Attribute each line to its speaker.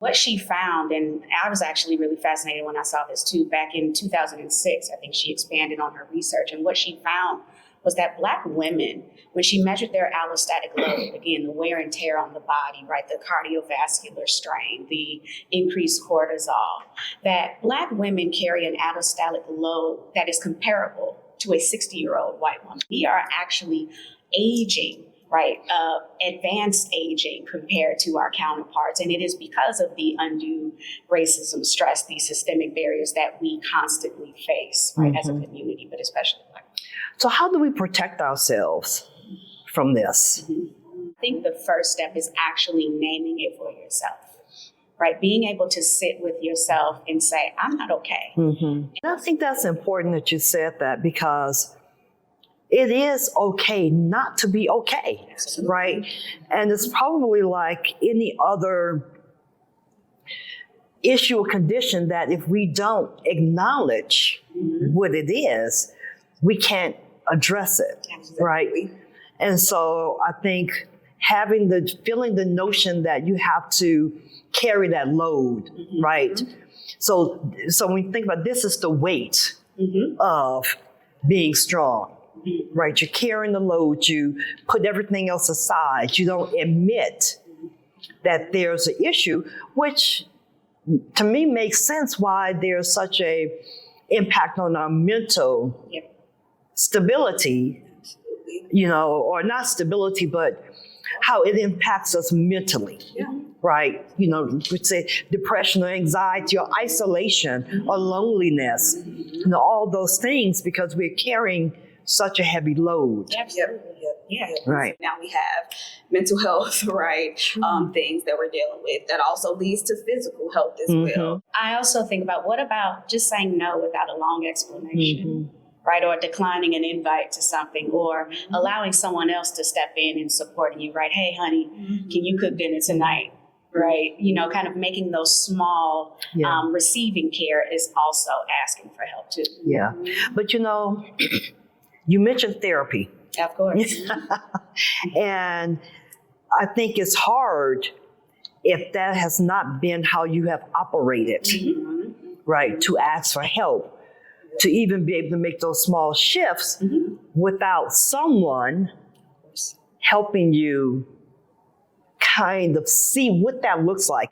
Speaker 1: What she found, and I was actually really fascinated when I saw this too, back in 2006, I think she expanded on her research. And what she found was that Black women, when she measured their allostatic load, again, the wear and tear on the body, right, the cardiovascular strain, the increased cortisol, that Black women carry an allostatic load that is comparable to a 60-year-old white woman. We are actually aging, right, advanced aging compared to our counterparts. And it is because of the undue racism, stress, these systemic barriers that we constantly face, right, as a community, but especially Black people.
Speaker 2: So how do we protect ourselves from this?
Speaker 1: I think the first step is actually naming it for yourself, right? Being able to sit with yourself and say, I'm not okay.
Speaker 2: And I think that's important that you said that, because it is okay not to be okay, right? And it's probably like any other issue or condition that if we don't acknowledge what it is, we can't address it, right? And so I think feeling the notion that you have to carry that load, right? So when you think about this, is the weight of being strong, right? You're carrying the load, you put everything else aside, you don't admit that there's an issue, which to me makes sense why there's such a impact on our mental stability, or not stability, but how it impacts us mentally, right? We'd say depression or anxiety or isolation or loneliness, all those things, because we're carrying such a heavy load.
Speaker 1: Absolutely. Yeah.
Speaker 2: Right.
Speaker 3: Now we have mental health, right? Things that we're dealing with that also leads to physical health as well.
Speaker 1: I also think about, what about just saying no without a long explanation? Right, or declining an invite to something, or allowing someone else to step in and supporting you, right? Hey, honey, can you cook dinner tonight? Right, kind of making those small receiving care is also asking for help too.
Speaker 2: Yeah, but you mentioned therapy.
Speaker 1: Of course.
Speaker 2: And I think it's hard if that has not been how you have operated, right, to ask for help, to even be able to make those small shifts without someone helping you kind of see what that looks like.